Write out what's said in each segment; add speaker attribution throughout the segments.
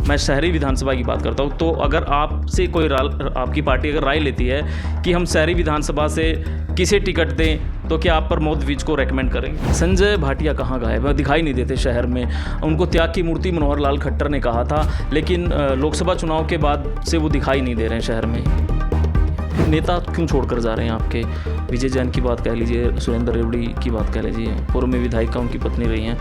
Speaker 1: मैं शहरी विधानसभा की बात करता हूँ। तो अगर आपसे कोई आपकी पार्टी अगर राय लेती है कि हम शहरी विधानसभा से किसे टिकट दें, तो क्या आप प्रमोद विज को रेकमेंड करेंगे? संजय भाटिया कहाँ गायब है? दिखाई नहीं देते शहर में। उनको त्याग की मूर्ति मनोहर लाल खट्टर ने कहा था, लेकिन लोकसभा चुनाव के बाद से वो दिखाई नहीं दे रहे हैं शहर में। नेता क्यों छोड़कर जा रहे हैं आपके? विजय जैन की बात कह लीजिए, सुरेंद्र रेवड़ी की बात कह लीजिए, पूर्व में विधायिका उनकी पत्नी रही हैं,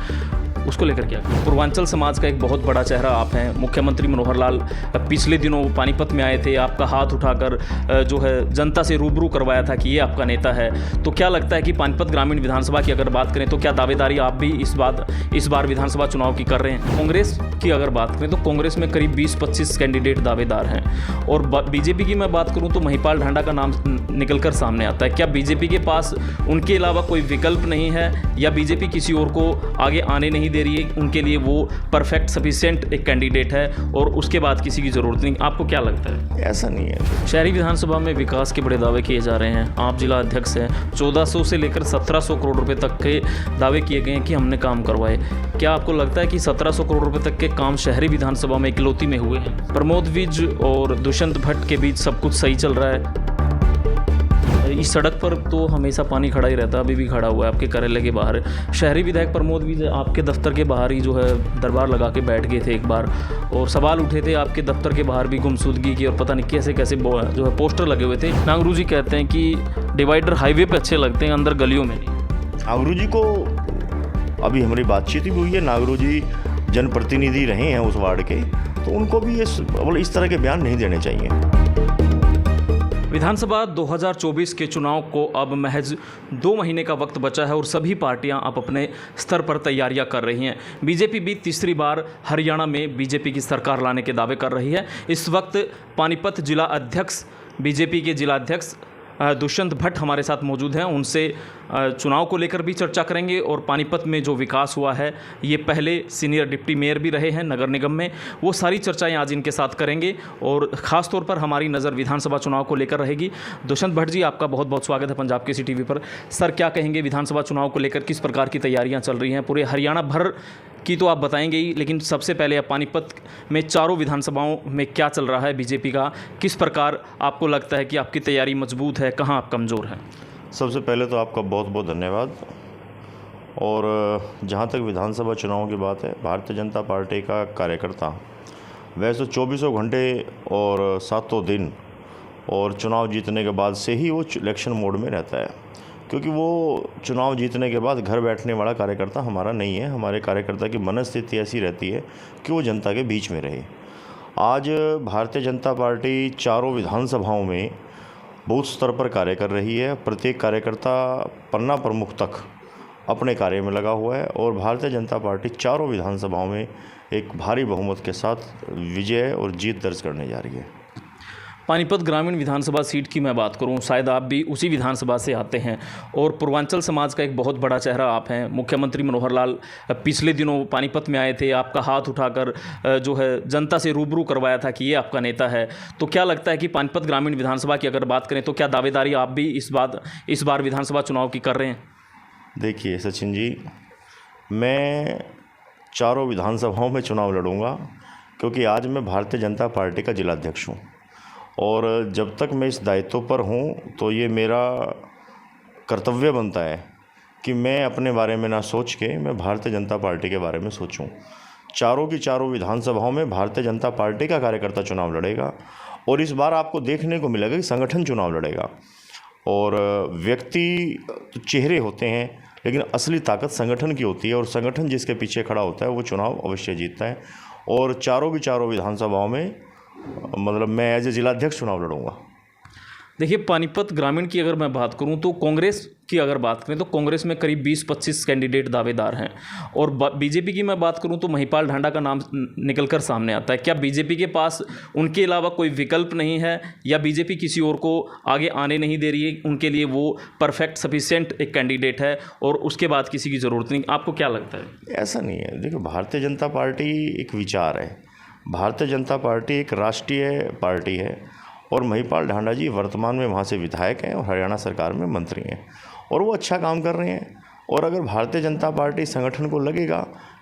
Speaker 1: उसको लेकर क्या? पूर्वांचल समाज का एक बहुत बड़ा चेहरा आप हैं। मुख्यमंत्री मनोहर लाल पिछले दिनों पानीपत में आए थे, आपका हाथ उठाकर जो है जनता से रूबरू करवाया था कि ये आपका नेता है। तो क्या लगता है कि पानीपत ग्रामीण विधानसभा की अगर बात करें तो क्या दावेदारी आप भी इस बार विधानसभा चुनाव की कर रहे हैं? कांग्रेस की अगर बात करें तो कांग्रेस में करीब 20-25 कैंडिडेट दावेदार हैं, और बीजेपी की मैं बात करूं तो महिपाल ढांडा का नाम निकलकर सामने आता है। क्या बीजेपी के पास उनके अलावा कोई विकल्प नहीं है, या बीजेपी किसी और को आगे आने नहीं दे रही है? उनके लिए वो परफेक्ट सफिशिएंट एक कैंडिडेट है और उसके बाद किसी की ज़रूरत नहीं। आपको क्या लगता है?
Speaker 2: ऐसा नहीं है।
Speaker 1: शहरी विधानसभा में विकास के बड़े दावे किए जा रहे हैं। आप जिला अध्यक्ष हैं, 1400 से लेकर 1700 करोड़ रुपए तक के दावे किए गए हैं कि हमने काम करवाए। क्या आपको लगता है कि 1700 करोड़ रुपए तक के काम शहरी विधानसभा में इकलौती में हुए हैं? प्रमोद विज और दुष्यंत भट्ट के बीच सब कुछ सही चल रहा है? इस सड़क पर तो हमेशा पानी खड़ा ही रहता है, अभी भी खड़ा हुआ है आपके कार्यालय के बाहर। शहरी विधायक प्रमोद विज आपके दफ्तर के बाहर ही जो है दरबार लगा के बैठ गए थे एक बार, और सवाल उठे थे आपके दफ्तर के बाहर भी गुमशुदगी की, और पता नहीं कैसे कैसे जो है पोस्टर लगे हुए थे। नागरू जी कहते हैं कि डिवाइडर हाईवे पे अच्छे लगते हैं, अंदर गलियों में नहीं।
Speaker 2: नागरू जी को अभी हमारी बातचीत भी हुई है। नागरू जी जनप्रतिनिधि रहे हैं उस वार्ड के, तो उनको भी इस तरह के बयान नहीं देने चाहिए।
Speaker 1: विधानसभा 2024 के चुनाव को अब महज 2 महीने का वक्त बचा है, और सभी पार्टियां अब अपने स्तर पर तैयारियां कर रही हैं। बीजेपी भी तीसरी बार हरियाणा में बीजेपी की सरकार लाने के दावे कर रही है। इस वक्त पानीपत जिला अध्यक्ष, बीजेपी के जिला अध्यक्ष दुष्यंत भट्ट हमारे साथ मौजूद हैं। उनसे चुनाव को लेकर भी चर्चा करेंगे, और पानीपत में जो विकास हुआ है, ये पहले सीनियर डिप्टी मेयर भी रहे हैं नगर निगम में, वो सारी चर्चाएं आज इनके साथ करेंगे, और ख़ास तौर पर हमारी नज़र विधानसभा चुनाव को लेकर रहेगी। दुष्यंत भट्ट जी, आपका बहुत बहुत स्वागत है पंजाब केसरी टीवी पर। सर, क्या कहेंगे विधानसभा चुनाव को लेकर? किस प्रकार की तैयारियाँ चल रही हैं? पूरे हरियाणा भर की तो आप बताएंगे ही, लेकिन सबसे पहले आप पानीपत में चारों विधानसभाओं में क्या चल रहा है बीजेपी का? किस प्रकार आपको लगता है कि आपकी तैयारी मजबूत है, कहाँ आप कमज़ोर हैं?
Speaker 2: सबसे पहले तो आपका बहुत बहुत धन्यवाद। और जहाँ तक विधानसभा चुनाव की बात है, भारतीय जनता पार्टी का कार्यकर्ता वैसे 24 घंटे और 7 दिन और चुनाव जीतने के बाद से ही वो इलेक्शन मोड में रहता है, क्योंकि वो चुनाव जीतने के बाद घर बैठने वाला कार्यकर्ता हमारा नहीं है। हमारे कार्यकर्ता की मनस्थिति ऐसी रहती है कि वो जनता के बीच में रहे। आज भारतीय जनता पार्टी चारों विधानसभाओं में बूथ स्तर पर कार्य कर रही है। प्रत्येक कार्यकर्ता पन्ना प्रमुख तक अपने कार्य में लगा हुआ है, और भारतीय जनता पार्टी चारों विधानसभाओं में एक भारी बहुमत के साथ विजय और जीत दर्ज करने जा रही है।
Speaker 1: पानीपत ग्रामीण विधानसभा सीट की मैं बात करूं, शायद आप भी उसी विधानसभा से आते हैं, और पूर्वांचल समाज का एक बहुत बड़ा चेहरा आप हैं। मुख्यमंत्री मनोहर लाल पिछले दिनों पानीपत में आए थे, आपका हाथ उठाकर जो है जनता से रूबरू करवाया था कि ये आपका नेता है। तो क्या लगता है कि पानीपत ग्रामीण विधानसभा की अगर बात करें तो क्या दावेदारी आप भी इस बार विधानसभा चुनाव की कर रहे हैं?
Speaker 2: देखिए सचिन जी, मैं चारों विधानसभाओं में चुनाव लड़ूंगा, क्योंकि आज मैं भारतीय जनता पार्टी का जिलाध्यक्ष हूँ, और जब तक मैं इस दायित्व पर हूँ तो ये मेरा कर्तव्य बनता है कि मैं अपने बारे में ना सोच के मैं भारतीय जनता पार्टी के बारे में सोचूं। चारों की चारों विधानसभाओं में भारतीय जनता पार्टी का कार्यकर्ता चुनाव लड़ेगा, और इस बार आपको देखने को मिलेगा कि संगठन चुनाव लड़ेगा। और व्यक्ति तो चेहरे होते हैं, लेकिन असली ताकत संगठन की होती है, और संगठन जिसके पीछे खड़ा होता है वो चुनाव अवश्य जीतता है। और चारों की चारों विधानसभाओं में मतलब मैं एज ए जिलाध्यक्ष चुनाव लड़ूंगा।
Speaker 1: देखिए, पानीपत ग्रामीण की अगर मैं बात करूं तो कांग्रेस की अगर बात करें तो कांग्रेस में करीब 20-25 कैंडिडेट दावेदार हैं, और बीजेपी की मैं बात करूं तो महिपाल ढांडा का नाम निकलकर सामने आता है। क्या बीजेपी के पास उनके अलावा कोई विकल्प नहीं है, या बीजेपी किसी और को आगे आने नहीं दे रही है? उनके लिए वो परफेक्ट सफिशिएंट एक कैंडिडेट है, और उसके बाद किसी की ज़रूरत नहीं। आपको क्या लगता है?
Speaker 2: ऐसा नहीं है। देखो, भारतीय जनता पार्टी एक विचार है, भारतीय जनता पार्टी एक राष्ट्रीय पार्टी है, और महिपाल ढांडा जी वर्तमान में वहाँ से विधायक हैं और हरियाणा सरकार में मंत्री हैं, और वो अच्छा काम कर रहे हैं। और अगर भारतीय जनता पार्टी संगठन को लगेगा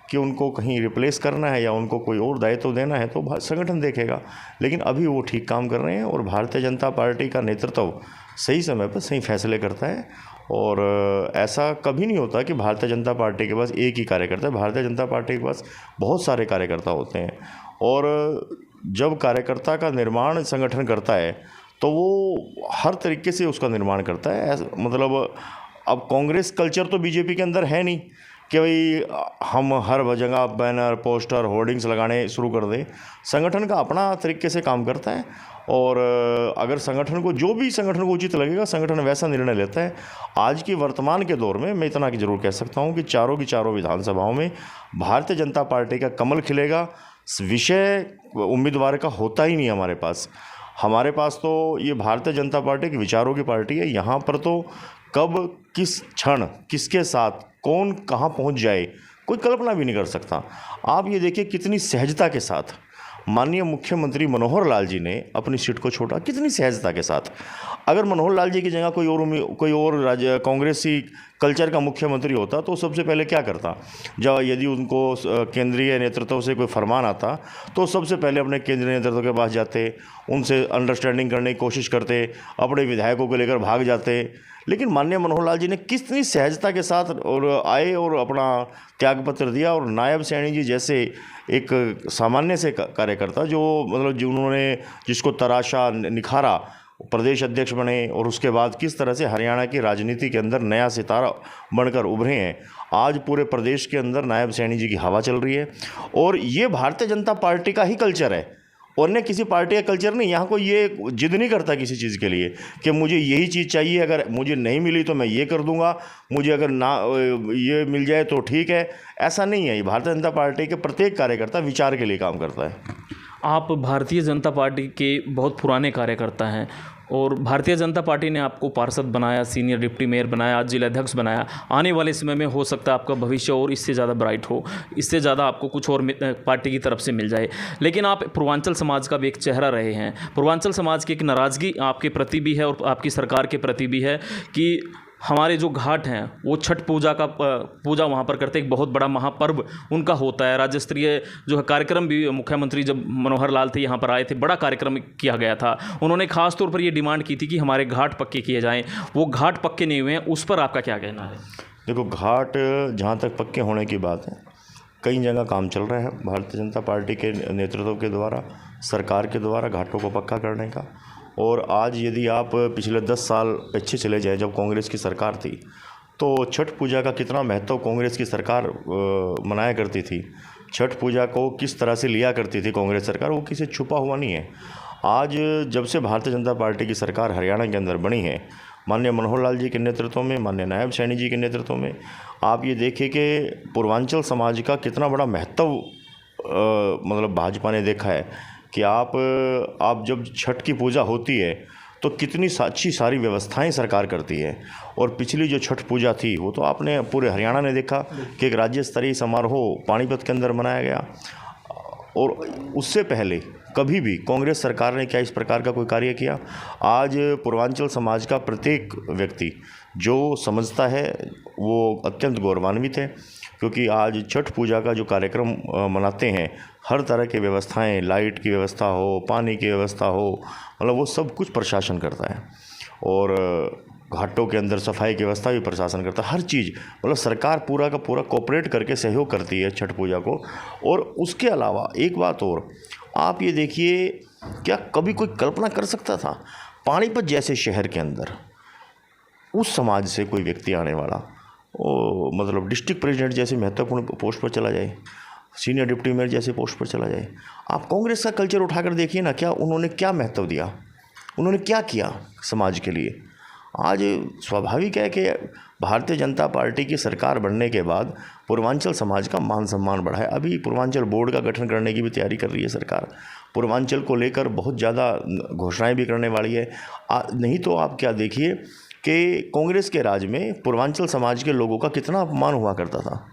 Speaker 2: कि उनको कहीं रिप्लेस करना है या उनको कोई और दायित्व देना है तो संगठन देखेगा। लेकिन अभी वो ठीक काम कर रहे हैं और भारतीय जनता पार्टी का नेतृत्व सही समय पर सही फैसले करता है। और ऐसा कभी नहीं होता कि भारतीय जनता पार्टी के पास एक ही कार्यकर्ता है। भारतीय जनता पार्टी के पास बहुत सारे कार्यकर्ता होते हैं और जब कार्यकर्ता का निर्माण संगठन करता है तो वो हर तरीके से उसका निर्माण करता है। मतलब अब कांग्रेस कल्चर तो बीजेपी के अंदर है नहीं कि भाई हम हर जगह बैनर पोस्टर होर्डिंग्स लगाने शुरू कर दें। संगठन का अपना तरीके से काम करता है और अगर संगठन को उचित लगेगा संगठन वैसा निर्णय लेता है। आज की वर्तमान के दौर में मैं इतना कि जरूर कह सकता हूँ कि चारों की चारों विधानसभाओं में भारतीय जनता पार्टी का कमल खिलेगा। विषय उम्मीदवार का होता ही नहीं हमारे पास तो ये भारतीय जनता पार्टी की विचारों की पार्टी है। यहाँ पर तो कब किस क्षण किसके साथ कौन कहाँ पहुँच जाए कोई कल्पना भी नहीं कर सकता। आप ये देखिए कितनी सहजता के साथ माननीय मुख्यमंत्री मनोहर लाल जी ने अपनी सीट को छोड़ा, कितनी सहजता के साथ। अगर मनोहर लाल जी की जगह कोई और राज्य कांग्रेसी कल्चर का मुख्यमंत्री होता तो सबसे पहले क्या करता, जब यदि उनको केंद्रीय नेतृत्व से कोई फरमान आता तो सबसे पहले अपने केंद्रीय नेतृत्व के पास जाते, उनसे अंडरस्टैंडिंग करने की कोशिश करते, अपने विधायकों को लेकर भाग जाते। लेकिन माननीय मनोहर लाल जी ने कितनी सहजता के साथ और आए और अपना त्यागपत्र दिया और नायब सैनी जी जैसे एक सामान्य से कार्यकर्ता जो मतलब जिसको तराशा निखारा प्रदेश अध्यक्ष बने और उसके बाद किस तरह से हरियाणा की राजनीति के अंदर नया सितारा बनकर उभरे हैं। आज पूरे प्रदेश के अंदर नायब सैनी जी की हवा चल रही है और ये भारतीय जनता पार्टी का ही कल्चर है, अन्य किसी पार्टी का कल्चर नहीं। यहाँ कोई ये जिद नहीं करता किसी चीज़ के लिए कि मुझे यही चीज़ चाहिए, अगर मुझे नहीं मिली तो मैं ये कर दूंगा, मुझे अगर ना ये मिल जाए तो ठीक है। ऐसा नहीं है। ये भारतीय जनता पार्टी के प्रत्येक कार्यकर्ता विचार के लिए काम करता है।
Speaker 1: आप भारतीय जनता पार्टी के बहुत पुराने कार्यकर्ता हैं और भारतीय जनता पार्टी ने आपको पार्षद बनाया, सीनियर डिप्टी मेयर बनाया, आज जिलाध्यक्ष बनाया। आने वाले समय में हो सकता है आपका भविष्य और इससे ज़्यादा ब्राइट हो, इससे ज़्यादा आपको कुछ और पार्टी की तरफ से मिल जाए। लेकिन आप पूर्वांचल समाज का भी एक चेहरा रहे हैं। पूर्वांचल समाज की एक नाराज़गी आपके प्रति भी है और आपकी सरकार के प्रति भी है कि हमारे जो घाट हैं वो छठ पूजा वहाँ पर करते, एक बहुत बड़ा महापर्व उनका होता है। राज्य स्तरीय जो है कार्यक्रम भी मुख्यमंत्री जब मनोहर लाल थे यहाँ पर आए थे, बड़ा कार्यक्रम किया गया था। उन्होंने खास तौर पर ये डिमांड की थी कि हमारे घाट पक्के किए जाएं। वो घाट पक्के नहीं हुए हैं, उस पर आपका क्या कहना है?
Speaker 2: देखो, घाट जहाँ तक पक्के होने की बात है, कई जगह काम चल रहा है भारतीय जनता पार्टी के नेतृत्व के द्वारा, सरकार के द्वारा घाटों को पक्का करने का। और आज यदि आप पिछले 10 साल पीछे चले जाएं जब कांग्रेस की सरकार थी तो छठ पूजा का कितना महत्व कांग्रेस की सरकार मनाया करती थी। छठ पूजा को किस तरह से लिया करती थी कांग्रेस सरकार, वो किसी छुपा हुआ नहीं है। आज जब से भारतीय जनता पार्टी की सरकार हरियाणा के अंदर बनी है, माननीय मनोहर लाल जी के नेतृत्व में, माननीय नायब सैनी जी के नेतृत्व में, आप ये देखिए कि पूर्वांचल समाज का कितना बड़ा महत्व मतलब भाजपा ने देखा है कि आप जब छठ की पूजा होती है तो कितनी अच्छी सारी व्यवस्थाएं सरकार करती है। और पिछली जो छठ पूजा थी वो तो आपने पूरे हरियाणा ने देखा कि एक राज्य स्तरीय समारोह पानीपत के अंदर मनाया गया। और उससे पहले कभी भी कांग्रेस सरकार ने क्या इस प्रकार का कोई कार्य किया? आज पूर्वांचल समाज का प्रत्येक व्यक्ति जो समझता है वो अत्यंत गौरवान्वित है, क्योंकि आज छठ पूजा का जो कार्यक्रम मनाते हैं, हर तरह की व्यवस्थाएं, लाइट की व्यवस्था हो, पानी की व्यवस्था हो, मतलब वो सब कुछ प्रशासन करता है। और घाटों के अंदर सफाई की व्यवस्था भी प्रशासन करता है। हर चीज़ मतलब सरकार पूरा का पूरा कोऑपरेट करके सहयोग करती है छठ पूजा को। और उसके अलावा एक बात और, आप ये देखिए, क्या कभी कोई कल्पना कर सकता था पानीपत जैसे शहर के अंदर उस समाज से कोई व्यक्ति आने वाला मतलब डिस्ट्रिक्ट प्रेसिडेंट जैसे महत्वपूर्ण पोस्ट पर चला जाए, सीनियर डिप्टी मेयर जैसे पोस्ट पर चला जाए? आप कांग्रेस का कल्चर उठाकर देखिए ना, क्या उन्होंने क्या महत्व दिया, उन्होंने क्या किया समाज के लिए। आज स्वाभाविक है कि भारतीय जनता पार्टी की सरकार बनने के बाद पूर्वांचल समाज का मान सम्मान बढ़ा है। अभी पूर्वांचल बोर्ड का गठन करने की भी तैयारी कर रही है सरकार। पूर्वांचल को लेकर बहुत ज़्यादा घोषणाएं भी करने वाली है। नहीं तो आप क्या देखिए कि कांग्रेस के राज में पूर्वांचल समाज के लोगों का कितना अपमान हुआ करता था,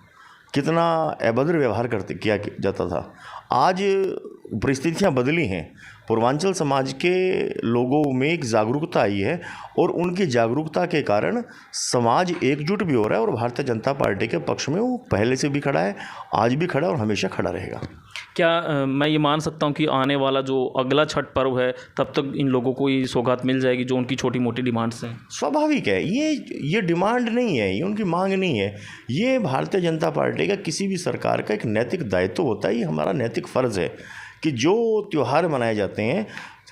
Speaker 2: कितना अभद्र व्यवहार किया जाता था। आज परिस्थितियाँ बदली हैं, पूर्वांचल समाज के लोगों में एक जागरूकता आई है और उनकी जागरूकता के कारण समाज एकजुट भी हो रहा है और भारतीय जनता पार्टी के पक्ष में वो पहले से भी खड़ा है, आज भी खड़ा है और हमेशा खड़ा रहेगा।
Speaker 1: क्या मैं ये मान सकता हूँ कि आने वाला जो अगला छठ पर्व है तब तक इन लोगों को ये सौगात मिल जाएगी जो उनकी छोटी मोटी डिमांड्स हैं?
Speaker 2: स्वाभाविक है, ये डिमांड नहीं है, ये उनकी मांग नहीं है, ये भारतीय जनता पार्टी का किसी भी सरकार का एक नैतिक दायित्व होता है। ये हमारा नैतिक फ़र्ज़ है कि जो त्यौहार मनाए जाते हैं,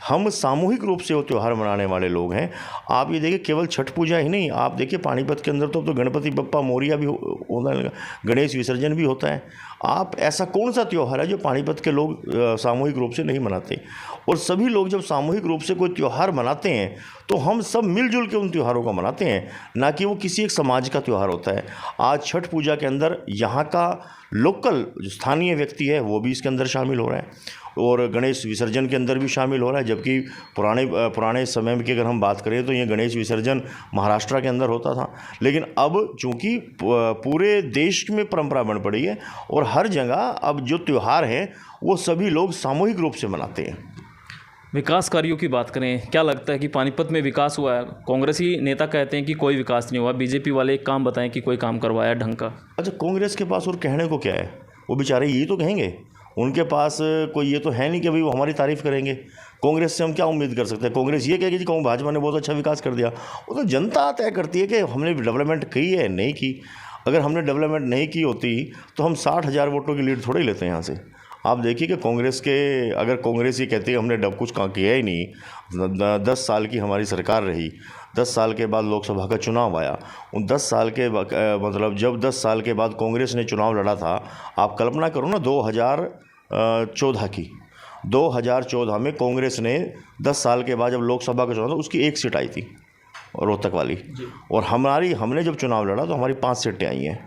Speaker 2: हम सामूहिक रूप से वो त्यौहार मनाने वाले लोग हैं। आप ये देखिए, केवल छठ पूजा ही नहीं, आप देखिए पानीपत के अंदर तो गणपति बप्पा मोरिया भी होने लगा, गणेश विसर्जन भी होता है। आप ऐसा कौन सा त्यौहार है जो पानीपत के लोग सामूहिक रूप से नहीं मनाते? और सभी लोग जब सामूहिक रूप से कोई त्यौहार मनाते हैं तो हम सब मिलजुल के उन त्योहारों को मनाते हैं, ना कि वो किसी एक समाज का त्यौहार होता है। आज छठ पूजा के अंदर यहाँ का लोकल जो स्थानीय व्यक्ति है वो भी इसके अंदर शामिल हो रहा है और गणेश विसर्जन के अंदर भी शामिल हो रहा है। जबकि पुराने समय की अगर हम बात करें तो ये गणेश विसर्जन महाराष्ट्र के अंदर होता था, लेकिन अब चूँकि पूरे देश में परंपरा बन पड़ी है और हर जगह अब जो त्यौहार हैं वो सभी लोग सामूहिक रूप से मनाते हैं।
Speaker 1: विकास कार्यों की बात करें, क्या लगता है कि पानीपत में विकास हुआ है? कांग्रेसी नेता कहते हैं कि कोई विकास नहीं हुआ, बीजेपी वाले एक काम बताएं कि कोई काम करवाया ढंग का।
Speaker 2: अच्छा, कांग्रेस के पास और कहने को क्या है? वो बेचारे यही तो कहेंगे, उनके पास कोई ये तो है नहीं कि भाई वो हमारी तारीफ़ करेंगे। कांग्रेस से हम क्या उम्मीद कर सकते हैं? कांग्रेस ये कहेगी कि भाजपा ने बहुत अच्छा विकास कर दिया। वो तो जनता तय करती है कि हमने डेवलपमेंट की है नहीं की। अगर हमने डेवलपमेंट नहीं की होती तो हम 60,000 वोटों की लीड थोड़े ही लेते हैं यहाँ से। आप देखिए कि अगर कांग्रेस ये कहती है हमने कुछ किया ही नहीं, 10 साल की हमारी सरकार रही, 10 साल के बाद लोकसभा का चुनाव आया, उन 10 साल के मतलब जब 10 साल के बाद कांग्रेस ने चुनाव लड़ा था, आप कल्पना करो ना 2014 की, 2014 में कांग्रेस ने 10 साल के बाद जब लोकसभा का चुनाव था उसकी 1 सीट आई थी, रोहतक वाली, और हमने जब चुनाव लड़ा तो हमारी 5 सीटें आई हैं।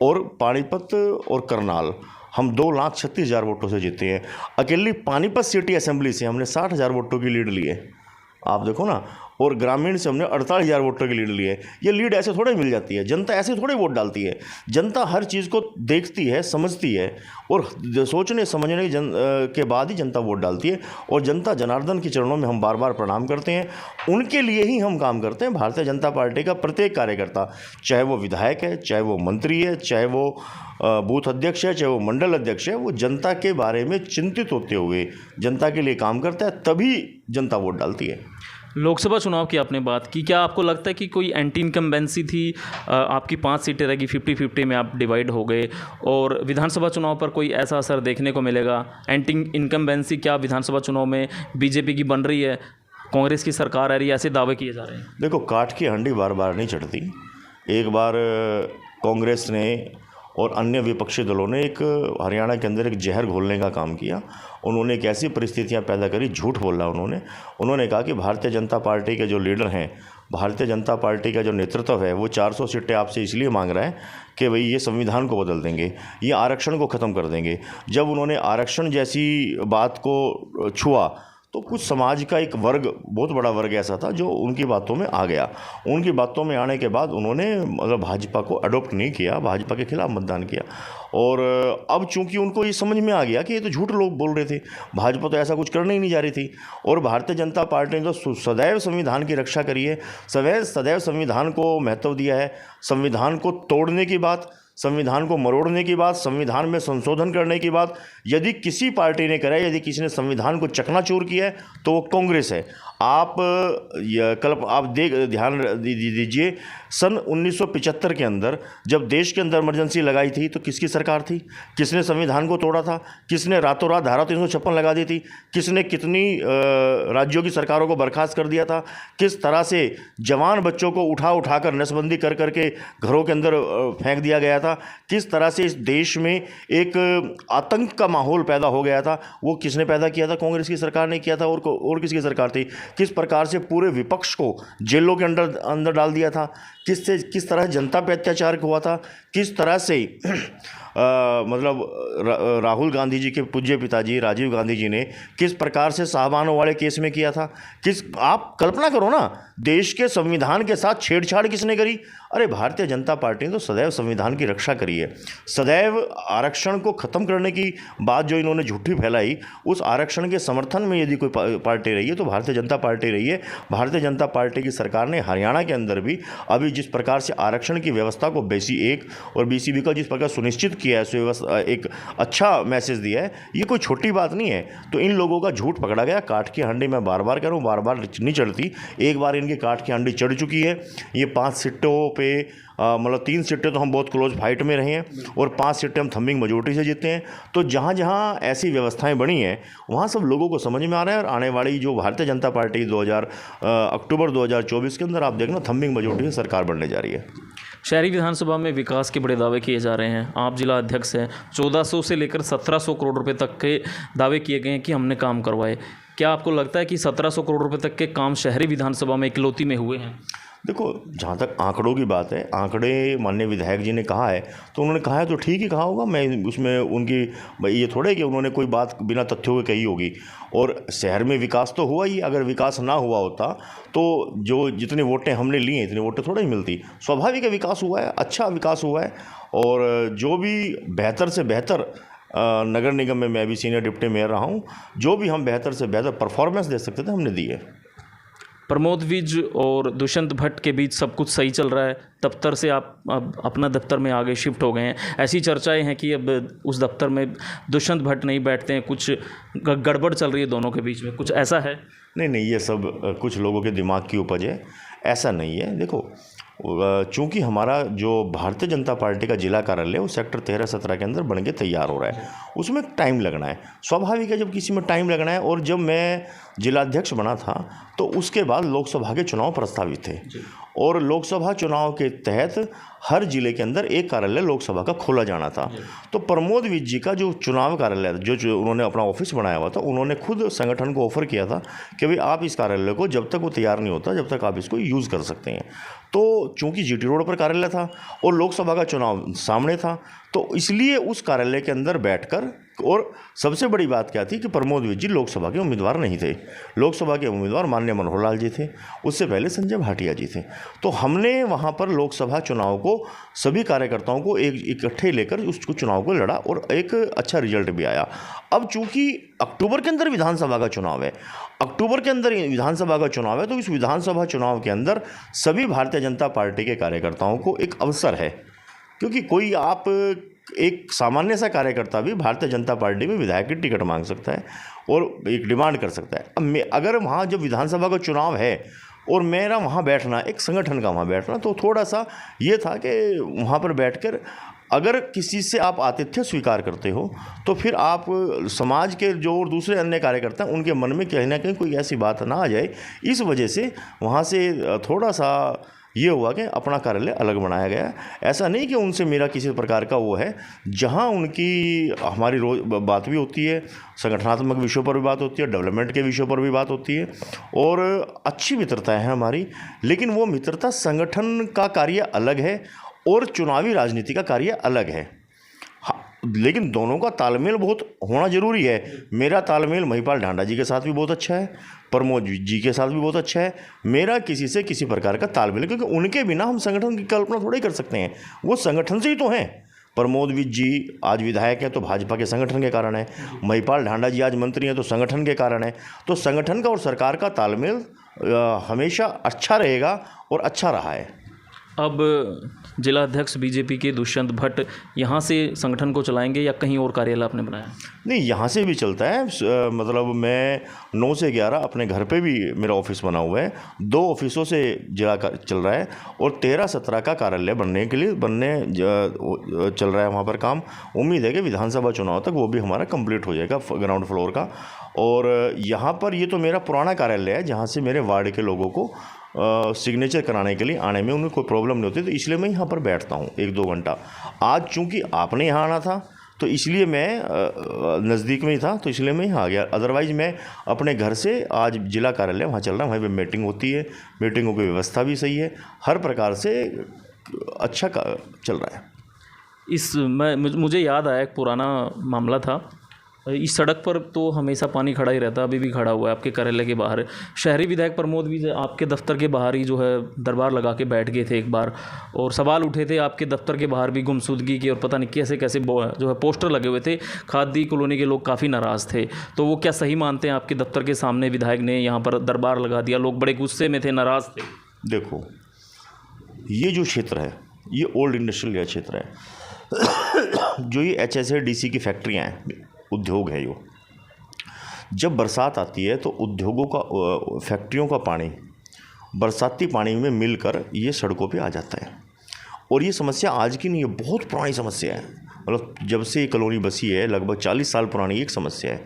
Speaker 2: और पानीपत और करनाल हम 2,36,000 वोटों से जीते हैं। अकेली पानीपत सिटी असेंबली से हमने 60,000 वोटों की लीड ली है, आप देखो ना। और ग्रामीण से हमने 48,000 वोटों की लीड ली है। ये लीड ऐसे थोड़े मिल जाती है, जनता ऐसे थोड़े वोट डालती है। जनता हर चीज़ को देखती है, समझती है और सोचने समझने के बाद ही जनता वोट डालती है। और जनता जनार्दन के चरणों में हम बार बार प्रणाम करते हैं, उनके लिए ही हम काम करते हैं। भारतीय जनता पार्टी का प्रत्येक कार्यकर्ता, चाहे वो विधायक है, चाहे वो मंत्री है, चाहे वो बूथ अध्यक्ष है, चाहे वो मंडल अध्यक्ष है, वो जनता के बारे में चिंतित होते हुए जनता के लिए काम करता है, तभी जनता वोट डालती है।
Speaker 1: लोकसभा चुनाव की आपने बात की, क्या आपको लगता है कि कोई एंटी इनकम्बेंसी थी? आपकी 5 सीटें रहेगी, 50-50 में आप डिवाइड हो गए, और विधानसभा चुनाव पर कोई ऐसा असर देखने को मिलेगा? एंटी इनकम्बेंसी क्या विधानसभा चुनाव में बीजेपी की बन रही है, कांग्रेस की सरकार आ रही है, ऐसे दावे किए जा रहे हैं?
Speaker 2: देखो, काठ की हंडी बार बार नहीं चढ़ती। एक बार कांग्रेस ने और अन्य विपक्षी दलों ने एक हरियाणा के अंदर एक जहर घोलने का काम किया। उन्होंने एक ऐसी परिस्थितियां पैदा करी, झूठ बोला उन्होंने कहा कि भारतीय जनता पार्टी के जो लीडर हैं, भारतीय जनता पार्टी का जो नेतृत्व है, वो 400 सीटें आपसे इसलिए मांग रहा है कि भाई ये संविधान को बदल देंगे, ये आरक्षण को ख़त्म कर देंगे। जब उन्होंने आरक्षण जैसी बात को छुआ तो कुछ समाज का एक वर्ग, बहुत बड़ा वर्ग ऐसा था जो उनकी बातों में आ गया। उनकी बातों में आने के बाद उन्होंने मतलब भाजपा को अडॉप्ट नहीं किया, भाजपा के खिलाफ मतदान किया। और अब चूंकि उनको ये समझ में आ गया कि ये तो झूठ लोग बोल रहे थे, भाजपा तो ऐसा कुछ करने ही नहीं जा रही थी। और भारतीय जनता पार्टी ने तो सदैव संविधान की रक्षा करी है, सदैव संविधान को महत्व दिया है। संविधान को तोड़ने की बात, संविधान को मरोड़ने की बात, संविधान में संशोधन करने की बात यदि किसी पार्टी ने करा है, यदि किसी ने संविधान को चकनाचूर किया है तो वो कांग्रेस है। आप ध्यान दीजिए, सन 1975 के अंदर जब देश के अंदर इमरजेंसी लगाई थी तो किसकी सरकार थी? किसने संविधान को तोड़ा था? किसने रातों रात धारा 356 लगा दी थी? किसने कितनी राज्यों की सरकारों को बर्खास्त कर दिया था? किस तरह से जवान बच्चों को उठा कर नसबंदी कर करके घरों के अंदर फेंक दिया गया था? किस तरह से इस देश में एक आतंक का माहौल पैदा हो गया था? वो किसने पैदा किया था? कांग्रेस की सरकार ने किया था। और किसकी सरकार थी? किस प्रकार से पूरे विपक्ष को जेलों के अंदर डाल दिया था? किस तरह जनता पे अत्याचार हुआ था? किस तरह से मतलब राहुल गांधी जी के पूज्य पिताजी राजीव गांधी जी ने किस प्रकार से साहबानों वाले केस में किया था। आप कल्पना करो ना, देश के संविधान के साथ छेड़छाड़ किसने करी? अरे भारतीय जनता पार्टी ने तो सदैव संविधान की रक्षा करी है। सदैव आरक्षण को ख़त्म करने की बात जो इन्होंने झूठी फैलाई, उस आरक्षण के समर्थन में यदि कोई पार्टी रही है तो भारतीय जनता पार्टी रही है। भारतीय जनता पार्टी की सरकार ने हरियाणा के अंदर भी अभी जिस प्रकार से आरक्षण की व्यवस्था को BC 1 और BC 2 का जिस प्रकार सुनिश्चित किया है, व्यवस्था एक अच्छा मैसेज दिया है, ये कोई छोटी बात नहीं है। तो इन लोगों का झूठ पकड़ा गया। काठ की हांडी मैं बार बार कह रहा हूँ, बार बार नहीं चढ़ती। एक बार इनकी काठ की हांडी चढ़ चुकी है। ये 5 सीटों पे मतलब 3 सीटें तो हम बहुत क्लोज फाइट में रहे हैं और 5 सीटें हम थम्बिंग मेजोरिटी से जीते हैं। तो जहाँ जहाँ ऐसी व्यवस्थाएं बनी हैं वहाँ सब लोगों को समझ में आ रहा है। और आने वाली जो भारतीय जनता पार्टी अक्टूबर 2024 के अंदर आप देखना थम्बिंग मेजोरिटी से सरकार बनने जा रही है।
Speaker 1: शहरी विधानसभा में विकास के बड़े दावे किए जा रहे हैं। आप जिला अध्यक्ष हैं, 1400 से लेकर 1700 करोड़ रुपए तक के दावे किए गए हैं कि हमने काम करवाए। क्या आपको लगता है कि 1700 करोड़ रुपए तक के काम शहरी विधानसभा में इकलौती में हुए हैं?
Speaker 2: देखो, जहाँ तक आंकड़ों की बात है, आंकड़े माननीय विधायक जी ने कहा है तो उन्होंने कहा है तो ठीक ही कहा होगा। मैं उसमें उनकी भाई ये थोड़े कि उन्होंने कोई बात बिना तथ्यों के कही होगी। और शहर में विकास तो हुआ ही। अगर विकास ना हुआ होता तो जो जितनी वोटें हमने ली हैं इतनी वोटें थोड़ा ही मिलती। स्वाभाविक है विकास हुआ है, अच्छा विकास हुआ है। और जो भी बेहतर से बेहतर नगर निगम में मैं भी सीनियर डिप्टी मेयर रहा हूँ, जो भी हम बेहतर से बेहतर परफॉर्मेंस दे सकते थे हमने दी है।
Speaker 1: प्रमोद विज और दुष्यंत भट्ट के बीच सब कुछ सही चल रहा है। दफ्तर से आप अब अपना दफ्तर में आगे शिफ्ट हो गए हैं। ऐसी चर्चाएं हैं कि अब उस दफ्तर में दुष्यंत भट्ट नहीं बैठते हैं, कुछ गड़बड़ चल रही है दोनों के बीच में, कुछ ऐसा है?
Speaker 2: नहीं, ये सब कुछ लोगों के दिमाग की उपज है, ऐसा नहीं है। देखो, चूँकि हमारा जो भारतीय जनता पार्टी का जिला कार्यालय वो सेक्टर 13-17 के अंदर बन के तैयार हो रहा है, उसमें टाइम लगना है। स्वाभाविक है जब किसी में टाइम लगना है। और जब मैं जिलाध्यक्ष बना था तो उसके बाद लोकसभा के चुनाव प्रस्तावित थे और लोकसभा चुनाव के तहत हर जिले के अंदर एक कार्यालय लोकसभा का खोला जाना था। तो प्रमोद विज जी का जो चुनाव कार्यालय जो उन्होंने अपना ऑफिस बनाया हुआ था, उन्होंने खुद संगठन को ऑफर किया था कि भाई आप इस कार्यालय को जब तक वो तैयार नहीं होता जब तक आप इसको यूज़ कर सकते हैं। तो चूंकि GT रोड पर कार्यालय था और लोकसभा का चुनाव सामने था, तो इसलिए उस कार्यालय के अंदर बैठकर, और सबसे बड़ी बात क्या थी कि प्रमोद विज जी लोकसभा के उम्मीदवार नहीं थे। लोकसभा के उम्मीदवार माननीय मनोहर लाल जी थे, उससे पहले संजय भाटिया जी थे। तो हमने वहाँ पर लोकसभा चुनाव को सभी कार्यकर्ताओं को एक इकट्ठे लेकर उसको चुनाव को लड़ा और एक अच्छा रिजल्ट भी आया। अब चूँकि अक्टूबर के अंदर विधानसभा का चुनाव है, तो इस विधानसभा चुनाव के अंदर सभी भारतीय जनता पार्टी के कार्यकर्ताओं को एक अवसर है, क्योंकि कोई आप एक सामान्य सा कार्यकर्ता भी भारतीय जनता पार्टी में विधायक की टिकट मांग सकता है और एक डिमांड कर सकता है। अब अगर वहाँ जब विधानसभा का चुनाव है और मेरा वहाँ बैठना, एक संगठन का वहाँ बैठना, तो थोड़ा सा ये था कि वहाँ पर बैठकर अगर किसी से आप आतिथ्य स्वीकार करते हो तो फिर आप समाज के जो और दूसरे अन्य कार्यकर्ता हैं उनके मन में कहीं ना कहीं कोई ऐसी बात ना आ जाए। इस वजह से वहाँ से थोड़ा सा ये हुआ कि अपना कार्यालय अलग बनाया गया। ऐसा नहीं कि उनसे मेरा किसी प्रकार का वो है, जहाँ उनकी हमारी रोज बात भी होती है, संगठनात्मक विषयों पर भी बात होती है, डेवलपमेंट के विषयों पर भी बात होती है और अच्छी मित्रता है हमारी। लेकिन वो मित्रता संगठन का कार्य अलग है और चुनावी राजनीति का कार्य अलग है। लेकिन दोनों का तालमेल बहुत होना जरूरी है। मेरा तालमेल महिपाल ढांडा जी के साथ भी बहुत अच्छा है, प्रमोद जी के साथ भी बहुत अच्छा है। मेरा किसी से किसी प्रकार का तालमेल, क्योंकि उनके बिना हम संगठन की कल्पना थोड़ी कर सकते हैं, वो संगठन से ही तो हैं। प्रमोद विज जी आज विधायक हैं तो भाजपा के संगठन के कारण है, महिपाल ढांडा जी आज मंत्री हैं तो संगठन के कारण है। तो संगठन का और सरकार का तालमेल हमेशा अच्छा रहेगा और अच्छा रहा है।
Speaker 1: अब जिला अध्यक्ष बीजेपी के दुष्यंत भट्ट यहाँ से संगठन को चलाएंगे या कहीं और कार्यालय आपने बनाया? नहीं,
Speaker 2: यहाँ से भी चलता है। मतलब मैं 9 से 11 अपने घर पे भी मेरा ऑफिस बना हुआ है, 2 ऑफिसों से जिला का चल रहा है और 13-17 का कार्यालय बनने चल रहा है वहाँ पर काम। उम्मीद है कि विधानसभा चुनाव तक वो भी हमारा कंप्लीट हो जाएगा ग्राउंड फ्लोर का। और यहाँ पर ये तो मेरा पुराना कार्यालय है जहाँ से मेरे वार्ड के लोगों को सिग्नेचर कराने के लिए आने में उन्हें कोई प्रॉब्लम नहीं होती, तो इसलिए मैं यहाँ पर बैठता हूँ 1-2 घंटा। आज चूँकि आपने यहाँ आना था तो इसलिए मैं नज़दीक में ही था तो इसलिए मैं यहाँ आ गया। अदरवाइज़ मैं अपने घर से आज जिला कार्यालय वहाँ चल रहा हूँ, वहीं पर मीटिंग होती है, मीटिंगों की व्यवस्था भी सही है, हर प्रकार से अच्छा चल रहा है।
Speaker 1: मुझे याद आया एक पुराना मामला था। इस सड़क पर तो हमेशा पानी खड़ा ही रहता, अभी भी खड़ा हुआ है आपके कार्यालय के बाहर। शहरी विधायक प्रमोद भी आपके दफ्तर के बाहर ही जो है दरबार लगा के बैठ गए थे एक बार, और सवाल उठे थे आपके दफ्तर के बाहर भी गुमशुदगी की, और पता नहीं कैसे कैसे जो है पोस्टर लगे हुए थे। खादी कॉलोनी के लोग काफ़ी नाराज़ थे। तो वो क्या सही मानते हैं आपके दफ्तर के सामने विधायक ने यहाँ पर दरबार लगा दिया, लोग बड़े गुस्से में थे, नाराज़ थे?
Speaker 2: देखो, ये जो क्षेत्र है ये ओल्ड इंडस्ट्रियल एरिया क्षेत्र है। जो ये HSADC की फैक्ट्रियाँ हैं, उद्योग है यो। जब बरसात आती है तो उद्योगों का, फैक्ट्रियों का पानी बरसाती पानी में मिलकर ये सड़कों पे आ जाता है। और ये समस्या आज की नहीं है, बहुत पुरानी समस्या है। मतलब जब से ये कॉलोनी बसी है, लगभग 40 साल पुरानी एक समस्या है।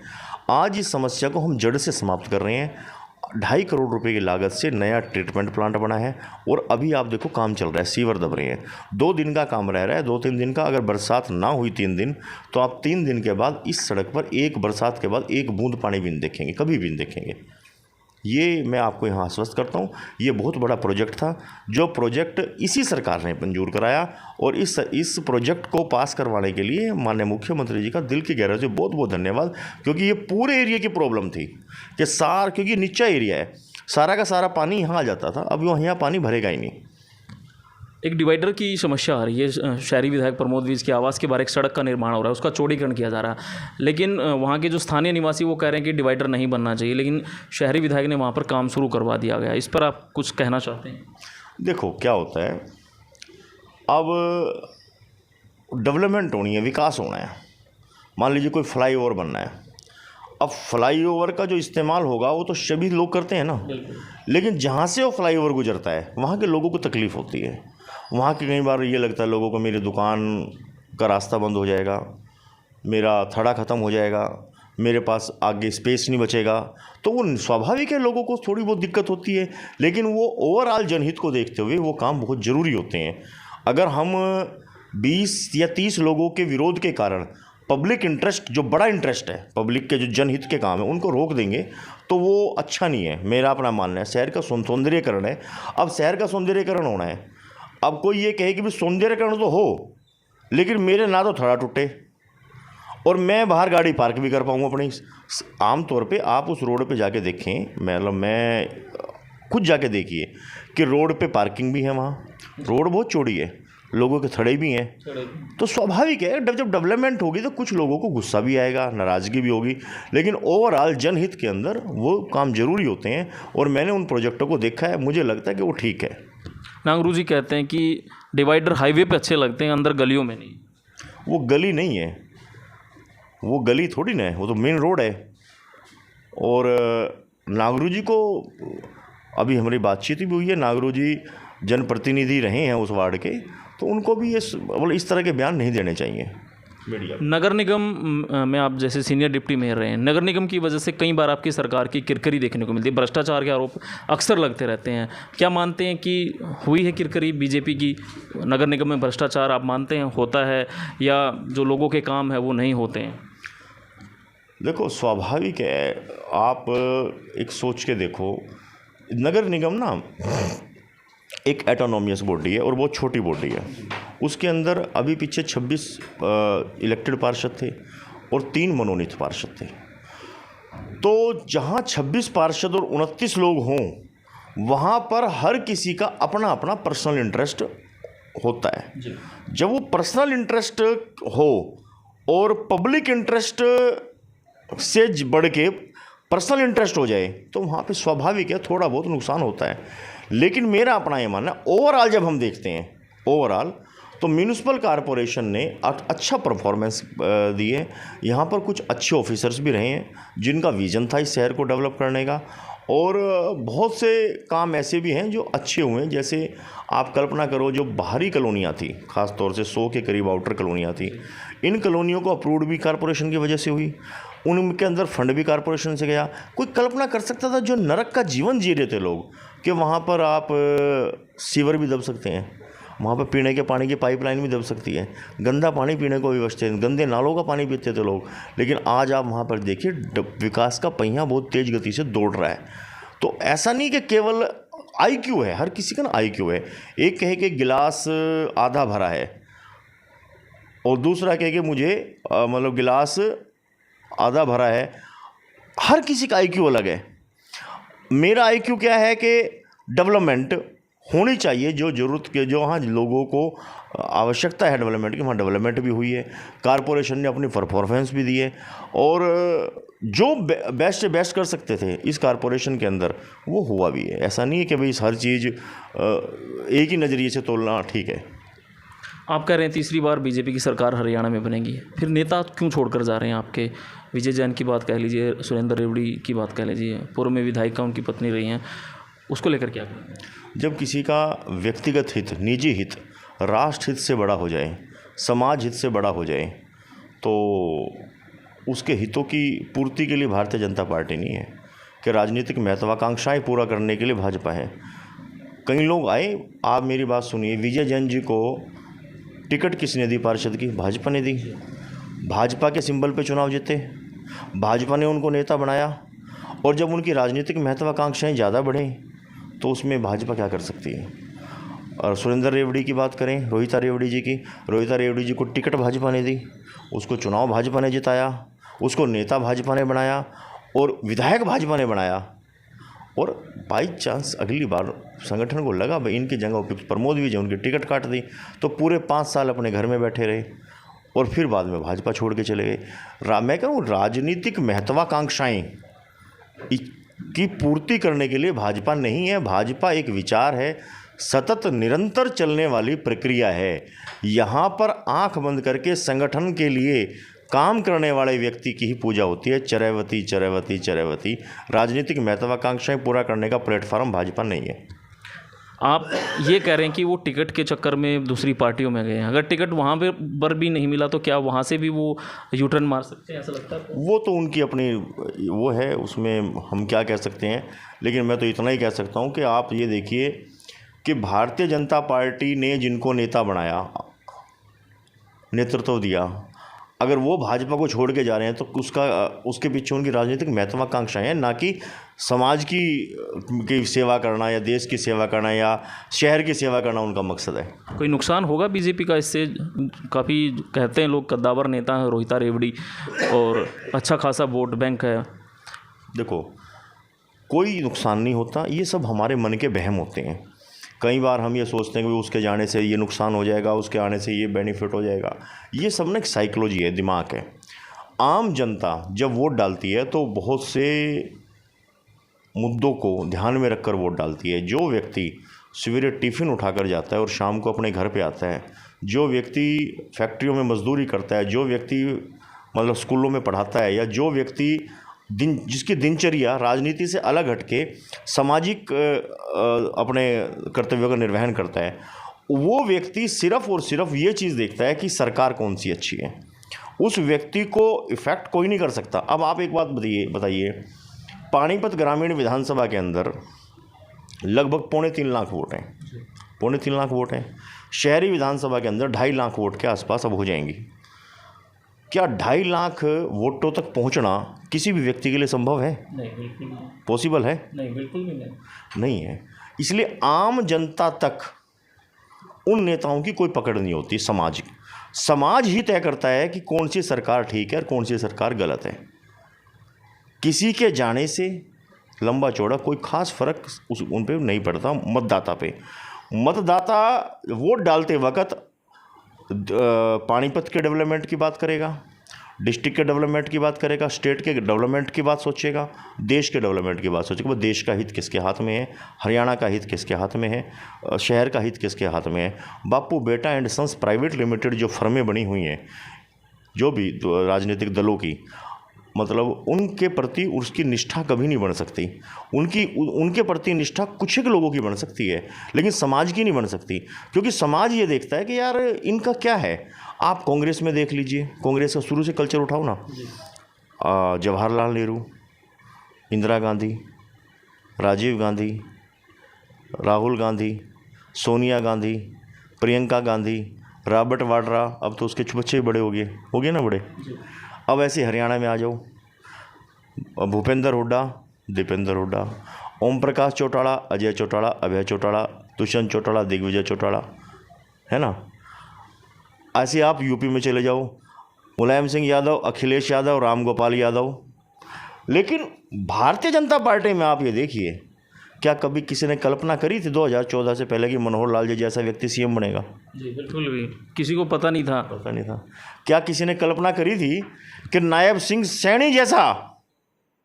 Speaker 2: आज इस समस्या को हम जड़ से समाप्त कर रहे हैं। 2.5 करोड़ रुपए की लागत से नया ट्रीटमेंट प्लांट बना है, और अभी आप देखो काम चल रहा है, सीवर दब रहे हैं। 2 दिन का काम रह रहा है, 2-3 दिन का। अगर बरसात ना हुई 3 दिन, तो आप 3 दिन के बाद इस सड़क पर एक बरसात के बाद एक बूंद पानी भी नहीं देखेंगे, कभी भी नहीं देखेंगे। ये मैं आपको यहाँ आश्वस्त करता हूँ। ये बहुत बड़ा प्रोजेक्ट था, जो प्रोजेक्ट इसी सरकार ने मंजूर कराया, और इस प्रोजेक्ट को पास करवाने के लिए माननीय मुख्यमंत्री जी का दिल की गहराई से बहुत बहुत धन्यवाद। क्योंकि ये पूरे एरिया की प्रॉब्लम थी कि क्योंकि नीचा एरिया है, सारा का सारा पानी यहाँ आ जाता था, अब यहाँ पानी भरेगा ही नहीं।
Speaker 1: एक डिवाइडर की समस्या आ रही है। शहरी विधायक प्रमोद विज के आवास के बाहर एक सड़क का निर्माण हो रहा है, उसका चौड़ीकरण किया जा रहा है, लेकिन वहाँ के जो स्थानीय निवासी वो कह रहे हैं कि डिवाइडर नहीं बनना चाहिए, लेकिन शहरी विधायक ने वहाँ पर काम शुरू करवा दिया गया। इस पर आप कुछ कहना चाहते हैं?
Speaker 2: देखो क्या होता है, अब डेवलपमेंट होनी है, विकास होना है। मान लीजिए कोई फ्लाईओवर बनना है, अब फ्लाईओवर का जो इस्तेमाल होगा वो तो सभी लोग करते हैं ना, लेकिन जहाँ से वो फ्लाईओवर गुजरता है वहाँ के लोगों को तकलीफ़ होती है। वहाँ के कई बार ये लगता है लोगों को, मेरी दुकान का रास्ता बंद हो जाएगा, मेरा थड़ा ख़त्म हो जाएगा, मेरे पास आगे स्पेस नहीं बचेगा। तो वो स्वाभाविक है, लोगों को थोड़ी बहुत दिक्कत होती है, लेकिन वो ओवरऑल जनहित को देखते हुए वो काम बहुत ज़रूरी होते हैं। अगर हम 20 या 30 लोगों के विरोध के कारण पब्लिक इंटरेस्ट, जो बड़ा इंटरेस्ट है पब्लिक के, जो जनहित के काम है, उनको रोक देंगे तो वो अच्छा नहीं है। मेरा अपना मानना है, शहर का सौंदर्यीकरण है। अब शहर का सौंदर्यीकरण होना है, अब कोई ये कहे कि भी सौंदर्यीकरण तो हो, लेकिन मेरे ना तो थड़ा टूटे और मैं बाहर गाड़ी पार्क भी कर पाऊँ अपनी। आमतौर पे आप उस रोड पे जाके देखें, मतलब मैं खुद जाके देखिए कि रोड पे पार्किंग भी है, वहाँ रोड बहुत चौड़ी है, लोगों के थड़े भी हैं। तो स्वाभाविक है जब डेवलपमेंट होगी तो कुछ लोगों को गुस्सा भी आएगा, नाराज़गी भी होगी, लेकिन ओवरऑल जनहित के अंदर वो काम जरूरी होते हैं। और मैंने उन प्रोजेक्टों को देखा है, मुझे लगता है कि वो ठीक है।
Speaker 1: नांगरू जी कहते हैं कि डिवाइडर हाईवे पे अच्छे लगते हैं, अंदर गलियों में नहीं।
Speaker 2: वो गली नहीं है, वो गली थोड़ी ना है, वो तो मेन रोड है। और नागरू जी को अभी हमारी बातचीत भी हुई है, नागरू जी जनप्रतिनिधि रहे हैं उस वार्ड के, तो उनको भी इस तरह के बयान नहीं देने चाहिए मीडिया।
Speaker 1: नगर निगम में आप जैसे सीनियर डिप्टी मेयर रहे हैं, नगर निगम की वजह से कई बार आपकी सरकार की किरकिरी देखने को मिलती है, भ्रष्टाचार के आरोप अक्सर लगते रहते हैं। क्या मानते हैं कि हुई है किरकिरी बीजेपी की नगर निगम में? भ्रष्टाचार आप मानते हैं होता है, या जो लोगों के काम है वो नहीं होते हैं?
Speaker 2: देखो स्वाभाविक है, आप एक सोच के देखो, नगर निगम ना एक एटोनोमियस बॉडी है और बहुत छोटी बॉडी है। उसके अंदर अभी पीछे 26 इलेक्टेड पार्षद थे और 3 मनोनीत पार्षद थे। तो जहाँ 26 पार्षद और 29 लोग हों, वहाँ पर हर किसी का अपना अपना पर्सनल इंटरेस्ट होता है। जब वो पर्सनल इंटरेस्ट हो और पब्लिक इंटरेस्ट से बढ़ के पर्सनल इंटरेस्ट हो जाए, तो वहाँ पे स्वाभाविक है थोड़ा बहुत नुकसान होता है। लेकिन मेरा अपना ये मानना है, ओवरऑल जब हम देखते हैं ओवरऑल, तो म्यूनिसिपल कॉरपोरेशन ने अच्छा परफॉर्मेंस दी है। यहाँ पर कुछ अच्छे ऑफिसर्स भी रहे हैं जिनका विजन था इस शहर को डेवलप करने का, और बहुत से काम ऐसे भी हैं जो अच्छे हुए हैं। जैसे आप कल्पना करो, जो बाहरी कॉलोनियाँ थी, ख़ास तौर से 100 के करीब आउटर कॉलोनियाँ थी, इन कॉलोनियों को अप्रूव्ड भी कॉरपोरेशन की वजह से हुई, उनके अंदर फंड भी कॉरपोरेशन से गया। कोई कल्पना कर सकता था, जो नरक का जीवन जी रहे थे लोग, कि वहाँ पर आप सीवर भी दब सकते हैं, वहाँ पर पीने के पानी की पाइपलाइन भी दब सकती है, गंदा पानी पीने को भी बचते हैं, गंदे नालों का पानी पीते थे लोग। लेकिन आज आप वहाँ पर देखिए, विकास का पहिया बहुत तेज़ गति से दौड़ रहा है। तो ऐसा नहीं कि केवल IQ है, हर किसी का ना IQ है। एक कहे कि गिलास आधा भरा है, और दूसरा कहे कि मुझे मतलब गिलास आधा भरा है। हर किसी का आईक्यू अलग है। मेरा आईक्यू क्या है कि डेवलपमेंट होनी चाहिए, जो ज़रूरत के जो हाँ लोगों को आवश्यकता है डेवलपमेंट की, वहाँ डेवलपमेंट भी हुई है। कारपोरेशन ने अपनी परफॉर्मेंस भी दी है और जो बेस्ट कर सकते थे इस कारपोरेशन के अंदर वो हुआ भी है। ऐसा नहीं है कि भाई हर चीज़ एक ही नज़रिए से तोलना ठीक है।
Speaker 1: आप कह रहे हैं तीसरी बार बीजेपी की सरकार हरियाणा में बनेगी, फिर नेता क्यों छोड़कर जा रहे हैं आपके? विजय जैन की बात कह लीजिए, सुरेंद्र रेवड़ी की बात कह लीजिए, पूर्व में विधायिका उनकी पत्नी रही हैं, उसको लेकर क्या करें?
Speaker 2: जब किसी का व्यक्तिगत हित, निजी हित राष्ट्र हित से बड़ा हो जाए, समाज हित से बड़ा हो जाए, तो उसके हितों की पूर्ति के लिए भारतीय जनता पार्टी नहीं है कि राजनीतिक महत्वाकांक्षाएं पूरा करने के लिए भाजपा है। कई लोग आए, आप मेरी बात सुनिए, विजय जैन जी को टिकट किसने दी पार्षद की? भाजपा ने दी। भाजपा के सिंबल पे चुनाव जीते, भाजपा ने उनको नेता बनाया। और जब उनकी राजनीतिक महत्वाकांक्षाएं ज़्यादा बढ़ें तो उसमें भाजपा क्या कर सकती है? और सुरेंद्र रेवड़ी की बात करें, रोहिता रेवड़ी जी की, रोहिता रेवड़ी जी को टिकट भाजपा ने दी, उसको चुनाव भाजपा ने जिताया, उसको नेता भाजपा ने बनाया और विधायक भाजपा ने बनाया। और बाई चांस अगली बार संगठन को लगा भाई इनकी जगह उपयुक्त प्रमोद विजय, उनकी टिकट काट दी, तो पूरे 5 साल अपने घर में बैठे रहे और फिर बाद में भाजपा छोड़ के चले गए। मैं कहूँ राजनीतिक महत्वाकांक्षाएं की पूर्ति करने के लिए भाजपा नहीं है। भाजपा एक विचार है, सतत निरंतर चलने वाली प्रक्रिया है। यहाँ पर आंख बंद करके संगठन के लिए काम करने वाले व्यक्ति की ही पूजा होती है। चरैवती चरैवती चरैवती। राजनीतिक महत्वाकांक्षाएं पूरा करने का प्लेटफॉर्म भाजपा नहीं है।
Speaker 1: आप ये कह रहे हैं कि वो टिकट के चक्कर में दूसरी पार्टियों में गए हैं, अगर टिकट वहाँ पर भी नहीं मिला तो क्या वहाँ से भी वो यू टर्न मार सकते हैं, ऐसा लगता है?
Speaker 2: वो तो उनकी अपनी वो है, उसमें हम क्या कह सकते हैं। लेकिन मैं तो इतना ही कह सकता हूँ कि आप ये देखिए कि भारतीय जनता पार्टी ने जिनको नेता बनाया, नेतृत्व दिया, अगर वो भाजपा को छोड़ के जा रहे हैं तो उसके पीछे उनकी राजनीतिक महत्वाकांक्षाएं हैं, ना कि समाज की सेवा करना या देश की सेवा करना या शहर की सेवा करना उनका मकसद है।
Speaker 1: कोई नुकसान होगा बीजेपी का इससे? काफ़ी कहते हैं लोग कद्दावर नेता है रोहिता रेवड़ी और अच्छा खासा वोट बैंक है।
Speaker 2: देखो, कोई नुकसान नहीं होता, ये सब हमारे मन के वहम होते हैं। कई बार हम ये सोचते हैं कि उसके जाने से ये नुकसान हो जाएगा, उसके आने से ये बेनिफिट हो जाएगा। ये सब ना एक साइकोलॉजी है, दिमाग है। आम जनता जब वोट डालती है तो बहुत से मुद्दों को ध्यान में रखकर वोट डालती है। जो व्यक्ति सवेरे टिफ़िन उठाकर जाता है और शाम को अपने घर पे आता है, जो व्यक्ति फैक्ट्रियों में मजदूरी करता है, जो व्यक्ति मतलब स्कूलों में पढ़ाता है, या जो व्यक्ति जिसकी दिनचर्या राजनीति से अलग हटके सामाजिक अपने कर्तव्यों का निर्वहन करता है, वो व्यक्ति सिर्फ और सिर्फ ये चीज़ देखता है कि सरकार कौन सी अच्छी है। उस व्यक्ति को इफ़ेक्ट कोई नहीं कर सकता। अब आप एक बात बताइए, पानीपत ग्रामीण विधानसभा के अंदर लगभग 3.25 लाख वोट हैं, 3.25 लाख वोट हैं। शहरी विधानसभा के अंदर 2.5 लाख वोट के आसपास अब हो जाएंगी। क्या 2.5 लाख वोटों तक पहुंचना किसी भी व्यक्ति के लिए संभव है?
Speaker 1: नहीं, बिल्कुल नहीं।
Speaker 2: पॉसिबल है?
Speaker 1: नहीं, बिल्कुल भी
Speaker 2: नहीं है। इसलिए आम जनता तक उन नेताओं की कोई पकड़ नहीं होती। समाज ही तय करता है कि कौन सी सरकार ठीक है और कौन सी सरकार गलत है। किसी के जाने से लंबा चौड़ा कोई खास फर्क उन पे नहीं पड़ता। मतदाता पे, मतदाता वोट डालते वक्त पानीपत के डेवलपमेंट की बात करेगा, डिस्ट्रिक्ट के डेवलपमेंट की बात करेगा, स्टेट के डेवलपमेंट की बात सोचेगा, देश के डेवलपमेंट की बात सोचेगा। वो देश का हित किसके हाथ में है, हरियाणा का हित किसके हाथ में है, शहर का हित किसके हाथ में है। बापू बेटा एंड सन्स प्राइवेट लिमिटेड जो फर्में बनी हुई हैं, जो भी राजनीतिक दलों की, मतलब उनके प्रति उसकी निष्ठा कभी नहीं बन सकती। उनके प्रति निष्ठा कुछ एक लोगों की बन सकती है, लेकिन समाज की नहीं बन सकती, क्योंकि समाज ये देखता है कि यार इनका क्या है। आप कांग्रेस में देख लीजिए, कांग्रेस का शुरू से कल्चर उठाओ ना, जवाहरलाल नेहरू, इंदिरा गांधी, राजीव गांधी, राहुल गांधी, सोनिया गांधी, प्रियंका गांधी, रॉबर्ट वाड्रा, अब तो उसके बच्चे बड़े हो गए ना बड़े। अब ऐसे हरियाणा में आ जाओ, भूपेंद्र हुड्डा, दीपेंद्र हुड्डा, ओम प्रकाश चौटाला, अजय चौटाला, अभय चौटाला, दुष्यंत चौटाला, दिग्विजय चौटाला, है ना। ऐसे आप यूपी में चले जाओ, मुलायम सिंह यादव, अखिलेश यादव, राम गोपाल यादव। लेकिन भारतीय जनता पार्टी में आप ये देखिए, क्या कभी किसी ने कल्पना करी थी 2014 से पहले कि मनोहर लाल जी जैसा व्यक्ति सीएम बनेगा?
Speaker 1: जी बिल्कुल भी किसी को पता नहीं था।
Speaker 2: पता नहीं था। क्या किसी ने कल्पना करी थी कि नायब सिंह सैनी जैसा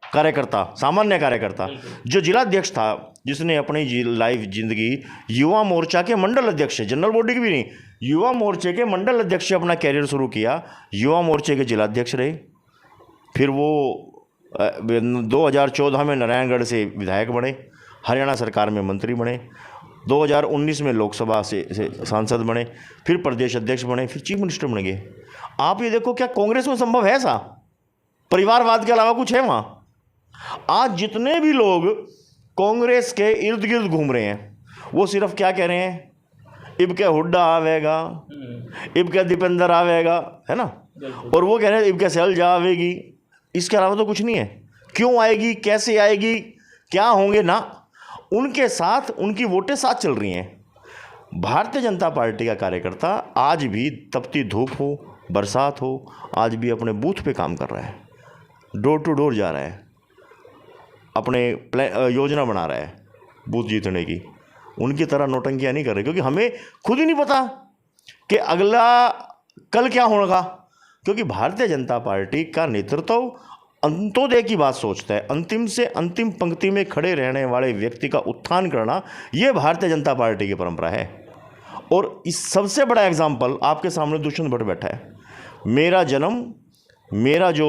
Speaker 2: कार्यकर्ता, सामान्य कार्यकर्ता, जो जिलाध्यक्ष था, जिसने अपनी लाइफ जिंदगी युवा मोर्चा के मंडल अध्यक्ष, जनरल बॉडी की भी नहीं, युवा मोर्चे के मंडल अध्यक्ष से अपना कैरियर शुरू किया, युवा मोर्चे के जिलाध्यक्ष रहे, फिर वो 2014 में नारायणगढ़ से विधायक बने, हरियाणा सरकार में मंत्री बने, 2019 में लोकसभा से सांसद बने, फिर प्रदेश अध्यक्ष बने, फिर चीफ मिनिस्टर बन गए। आप ये देखो, क्या कांग्रेस में संभव है ऐसा? परिवारवाद के अलावा कुछ है वहाँ? आज जितने भी लोग कांग्रेस के इर्द गिर्द घूम रहे हैं, वो सिर्फ क्या कह रहे हैं, इब के हुड्डा आवेगा, इब के दीपेंद्र आवेगा, है ना, और वो कह रहे हैं इब के सैलजा आवेगी। इसके अलावा तो कुछ नहीं है। क्यों आएगी, कैसे आएगी, क्या होंगे ना, उनके साथ उनकी वोटें साथ चल रही हैं। भारतीय जनता पार्टी का कार्यकर्ता आज भी तपती धूप हो, बरसात हो, आज भी अपने बूथ पे काम कर रहा है, डोर टू डोर जा रहा है, अपने योजना बना रहा है बूथ जीतने की। उनकी तरह नौटंकियाँ नहीं कर रहे, क्योंकि हमें खुद ही नहीं पता कि अगला कल क्या होगा। क्योंकि भारतीय जनता पार्टी का नेतृत्व अंत्योदय की बात सोचता है, अंतिम से अंतिम पंक्ति में खड़े रहने वाले व्यक्ति का उत्थान करना, ये भारतीय जनता पार्टी की परंपरा है। और इस सबसे बड़ा एग्जाम्पल आपके सामने दुष्यंत भट्ट बैठा है। मेरा जन्म, मेरा जो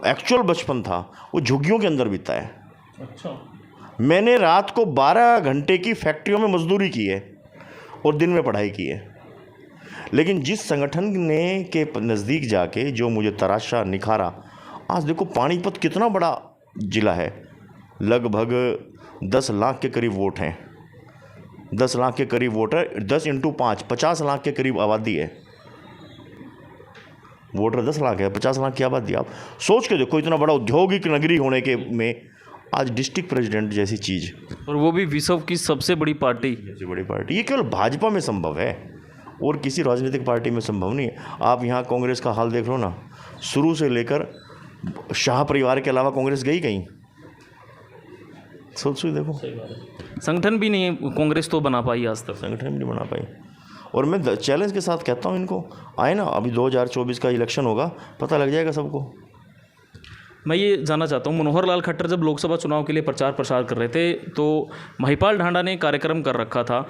Speaker 2: एक्चुअल बचपन था वो झुग्गियों के अंदर बीता है।
Speaker 1: अच्छा।
Speaker 2: मैंने रात को 12 घंटे की फैक्ट्रियों में मजदूरी की है और दिन में पढ़ाई की है। लेकिन जिस संगठन ने के नज़दीक जाके जो मुझे तराशा, निखारा, आज देखो पानीपत कितना बड़ा ज़िला है, लगभग 10 लाख के करीब वोट हैं, 10 लाख के करीब वोटर, 10 × 5 50 लाख के करीब आबादी है। वोटर 10 लाख है, 50 लाख की आबादी। आप सोच के देखो, इतना बड़ा औद्योगिक नगरी होने के में आज डिस्ट्रिक्ट प्रेसिडेंट जैसी चीज़,
Speaker 1: और वो भी विश्व की सबसे बड़ी पार्टी।
Speaker 2: सबसे बड़ी पार्टी। ये केवल भाजपा में संभव है और किसी राजनीतिक पार्टी में संभव नहीं है। आप यहाँ कांग्रेस का हाल देख लो ना, शुरू से लेकर शाह परिवार के अलावा कांग्रेस गई कहीं? सोच देखो,
Speaker 1: संगठन भी नहीं कांग्रेस तो बना पाई आज तक,
Speaker 2: संगठन भी नहीं बना पाई। और मैं चैलेंज के साथ कहता हूँ इनको, आए ना, अभी 2024 का इलेक्शन होगा, पता लग जाएगा सबको।
Speaker 1: मैं ये जानना चाहता हूँ, मनोहर लाल खट्टर जब लोकसभा चुनाव के लिए प्रचार प्रसार कर रहे थे तो महिपाल ढांडा ने कार्यक्रम कर रखा था,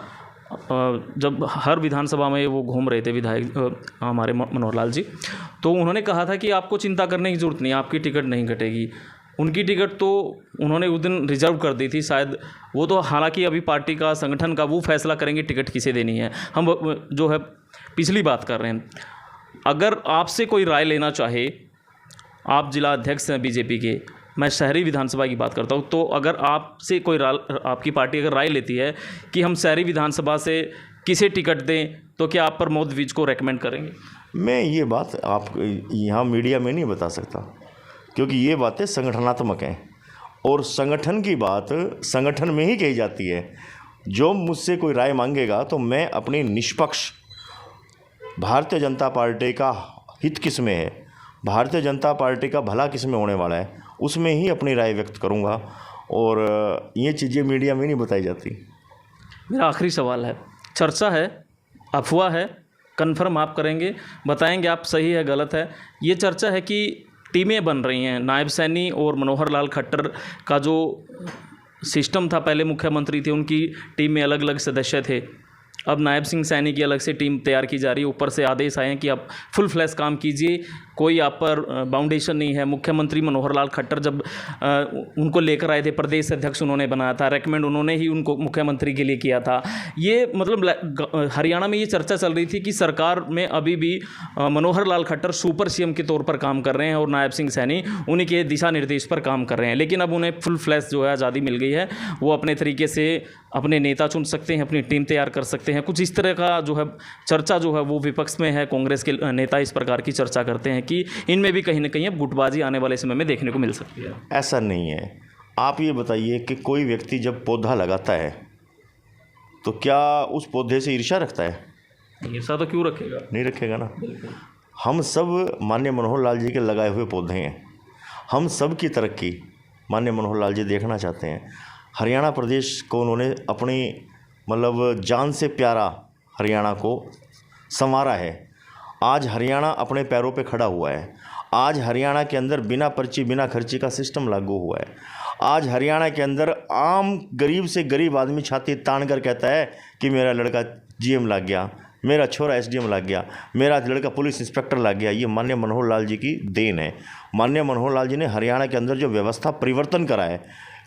Speaker 1: जब हर विधानसभा में वो घूम रहे थे विधायक हमारे मनोहर लाल जी, तो उन्होंने कहा था कि आपको चिंता करने की ज़रूरत नहीं, आपकी टिकट नहीं कटेगी। उनकी टिकट तो उन्होंने उस दिन रिजर्व कर दी थी शायद, वो तो हालांकि अभी पार्टी का, संगठन का वो फैसला करेंगे टिकट किसे देनी है। हम जो है पिछली बात कर रहे हैं। अगर आपसे कोई राय लेना चाहे, आप जिला अध्यक्ष हैं बीजेपी के, मैं शहरी विधानसभा की बात करता हूँ, तो अगर आपसे कोई आपकी पार्टी अगर राय लेती है कि हम शहरी विधानसभा से किसे टिकट दें, तो क्या आप प्रमोद विज को रेकमेंड करेंगे?
Speaker 2: मैं ये बात आप यहाँ मीडिया में नहीं बता सकता, क्योंकि ये बातें संगठनात्मक हैं और संगठन की बात संगठन में ही कही जाती है। जो मुझसे कोई राय मांगेगा तो मैं अपनी निष्पक्ष, भारतीय जनता पार्टी का हित किस में है, भारतीय जनता पार्टी का भला किस में होने वाला है, उसमें ही अपनी राय व्यक्त करूंगा। और ये चीज़ें मीडिया में नहीं बताई जाती।
Speaker 1: मेरा आखिरी सवाल है, चर्चा है, अफवाह है, कन्फर्म आप करेंगे, बताएंगे आप सही है गलत है। ये चर्चा है कि टीमें बन रही हैं, नायब सैनी और मनोहर लाल खट्टर का जो सिस्टम था, पहले मुख्यमंत्री थे उनकी टीम में अलग अलग सदस्य थे, अब नायब सिंह सैनी की अलग से टीम तैयार की जा रही है। ऊपर से आदेश आए हैं कि आप फुल फ्लैश काम कीजिए, कोई आप पर बाउंडेशन नहीं है। मुख्यमंत्री मनोहर लाल खट्टर जब उनको लेकर आए थे, प्रदेश अध्यक्ष उन्होंने बनाया था, रेकमेंड उन्होंने ही उनको मुख्यमंत्री के लिए किया था। ये मतलब हरियाणा में ये चर्चा चल रही थी कि सरकार में अभी भी मनोहर लाल खट्टर सुपर सीएम के तौर पर काम कर रहे हैं और नायब सिंह सैनी उन्हीं के दिशा निर्देश पर काम कर रहे हैं। लेकिन अब उन्हें फुल फ्लैश जो है आज़ादी मिल गई है, वो अपने तरीके से अपने नेता चुन सकते हैं, अपनी टीम तैयार कर सकते हैं। कुछ इस तरह का जो है चर्चा जो है वो विपक्ष में है, कांग्रेस के नेता इस प्रकार की चर्चा करते हैं कि इनमें भी कहीं ना कहीं अब गुटबाजी आने वाले समय में देखने को मिल सकती है।
Speaker 2: ऐसा नहीं है। आप ये बताइए कि कोई व्यक्ति जब पौधा लगाता है तो क्या उस पौधे से ईर्ष्या रखता है?
Speaker 1: ऐसा तो क्यों रखेगा?
Speaker 2: नहीं रखेगा ना। हम सब माननीय मनोहर लाल जी के लगाए हुए पौधे हैं। हम सब की तरक्की माननीय मनोहर लाल जी देखना चाहते हैं। हरियाणा प्रदेश को उन्होंने अपनी मतलब जान से प्यारा हरियाणा को संवारा है। आज हरियाणा अपने पैरों पे खड़ा हुआ है। आज हरियाणा के अंदर बिना पर्ची बिना खर्ची का सिस्टम लागू हुआ है। आज हरियाणा के अंदर आम गरीब से गरीब आदमी छाती तान कर कहता है कि मेरा लड़का जीएम लग गया, मेरा छोरा एसडीएम लग गया, मेरा लड़का पुलिस इंस्पेक्टर लग गया। ये माननीय मनोहर लाल जी की देन है। माननीय मनोहर लाल जी ने हरियाणा के अंदर जो व्यवस्था परिवर्तन करा है,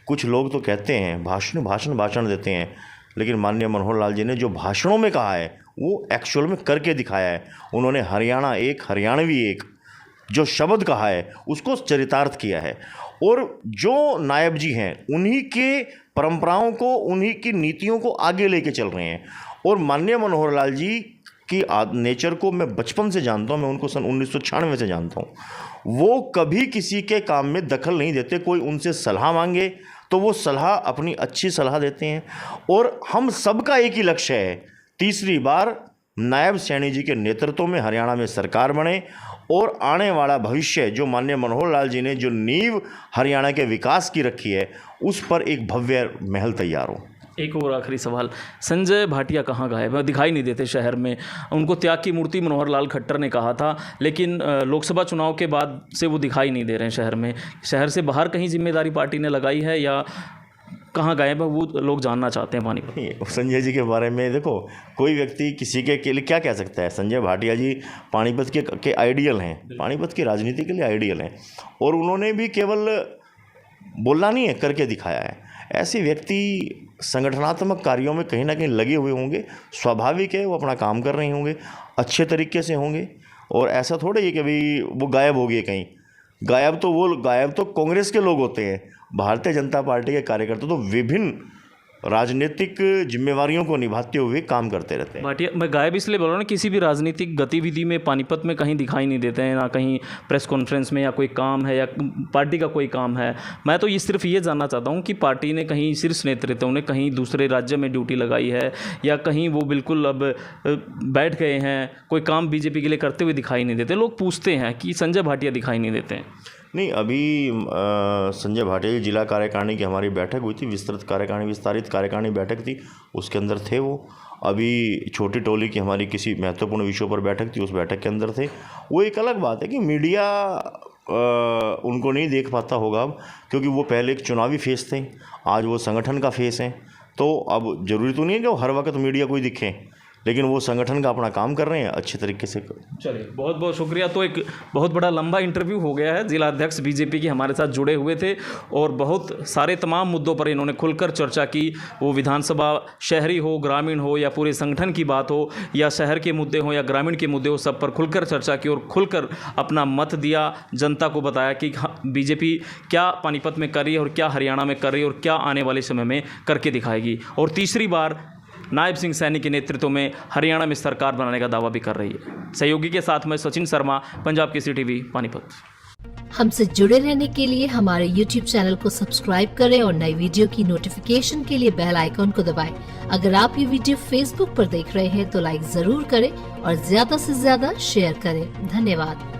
Speaker 2: कुछ लोग तो कहते हैं भाषण देते हैं, लेकिन माननीय मनोहर लाल जी ने जो भाषणों में कहा है वो एक्चुअल में करके दिखाया है। उन्होंने हरियाणा एक हरियाणवी एक जो शब्द कहा है उसको चरितार्थ किया है। और जो नायब जी हैं उन्हीं के परंपराओं को, उन्हीं की नीतियों को आगे लेके चल रहे हैं। और माननीय मनोहर लाल जी की नेचर को मैं बचपन से जानता हूँ, मैं उनको सन 1996 से जानता हूँ। वो कभी किसी के काम में दखल नहीं देते। कोई उनसे सलाह मांगे तो वो सलाह अपनी अच्छी सलाह देते हैं। और हम सबका एक ही लक्ष्य है, तीसरी बार नायब सैनी जी के नेतृत्व में हरियाणा में सरकार बने और आने वाला भविष्य जो माननीय मनोहर लाल जी ने जो नींव हरियाणा के विकास की रखी है उस पर एक भव्य महल तैयार हो।
Speaker 1: एक और आखिरी सवाल, संजय भाटिया कहाँ गायब है? दिखाई नहीं देते शहर में। उनको त्याग की मूर्ति मनोहर लाल खट्टर ने कहा था, लेकिन लोकसभा चुनाव के बाद से वो दिखाई नहीं दे रहे हैं शहर में। शहर से बाहर कहीं जिम्मेदारी पार्टी ने लगाई है या कहाँ गायब है, वो लोग जानना चाहते हैं पानीपत।
Speaker 2: संजय जी के बारे में देखो, कोई व्यक्ति किसी के लिए क्या कह सकता है। संजय भाटिया जी पानीपत के आइडियल हैं, पानीपत की राजनीति के लिए आइडियल हैं। और उन्होंने भी केवल बोलना नहीं है, करके दिखाया है। ऐसे व्यक्ति संगठनात्मक कार्यों में कहीं ना कहीं लगे हुए होंगे, स्वाभाविक है, वो अपना काम कर रहे होंगे, अच्छे तरीके से होंगे। और ऐसा थोड़ा ही कि भाई वो गायब हो गए कहीं। गायब तो कांग्रेस के लोग होते हैं। भारतीय जनता पार्टी के कार्यकर्ता तो विभिन्न राजनीतिक जिम्मेवारियों को निभाते हुए काम करते रहते हैं।
Speaker 1: भाटिया, मैं गायब इसलिए बोल रहा हूँ ना, किसी भी राजनीतिक गतिविधि में पानीपत में कहीं दिखाई नहीं देते हैं, ना कहीं प्रेस कॉन्फ्रेंस में या कोई काम है या पार्टी का कोई काम है। मैं तो ये सिर्फ ये जानना चाहता हूँ कि पार्टी ने कहीं शीर्ष नेतृत्व ने कहीं दूसरे राज्य में ड्यूटी लगाई है या कहीं वो बिल्कुल अब बैठ गए हैं, कोई काम बीजेपी के लिए करते हुए दिखाई नहीं देते। लोग पूछते हैं कि संजय भाटिया दिखाई नहीं देते हैं।
Speaker 2: नहीं, अभी संजय भाटिया जिला कार्यकारिणी की हमारी बैठक हुई थी, विस्तारित कार्यकारिणी बैठक थी, उसके अंदर थे वो। अभी छोटी टोली की हमारी किसी महत्वपूर्ण विषयों पर बैठक थी, उस बैठक के अंदर थे वो। एक अलग बात है कि मीडिया उनको नहीं देख पाता होगा अब, क्योंकि वो पहले एक चुनावी फेस थे, आज वो संगठन का फेस हैं। तो अब ज़रूरी तो नहीं है कि वो हर वक्त मीडिया को ही दिखें, लेकिन वो संगठन का अपना काम कर रहे हैं अच्छे तरीके से।
Speaker 1: चलिए, बहुत बहुत शुक्रिया। तो एक बहुत बड़ा लंबा इंटरव्यू हो गया है। जिला अध्यक्ष बीजेपी के हमारे साथ जुड़े हुए थे और बहुत सारे तमाम मुद्दों पर इन्होंने खुलकर चर्चा की। वो विधानसभा शहरी हो, ग्रामीण हो या पूरे संगठन की बात हो या शहर के मुद्दे हो या ग्रामीण के मुद्दे हो, सब पर खुलकर चर्चा की और खुलकर अपना मत दिया, जनता को बताया कि बीजेपी क्या पानीपत में कर रही है और क्या हरियाणा में कर रही है और क्या आने वाले समय में करके दिखाएगी। और तीसरी बार नायब सिंह सैनी के नेतृत्व में हरियाणा में सरकार बनाने का दावा भी कर रही है। सहयोगी के साथ मैं सचिन शर्मा, पंजाब केसरी टीवी, पानीपत।
Speaker 3: हमसे जुड़े रहने के लिए हमारे YouTube चैनल को सब्सक्राइब करें और नई वीडियो की नोटिफिकेशन के लिए बेल आइकॉन को दबाएं। अगर आप ये वीडियो Facebook पर देख रहे हैं तो लाइक जरूर करें और ज्यादा से ज्यादा शेयर करें। धन्यवाद।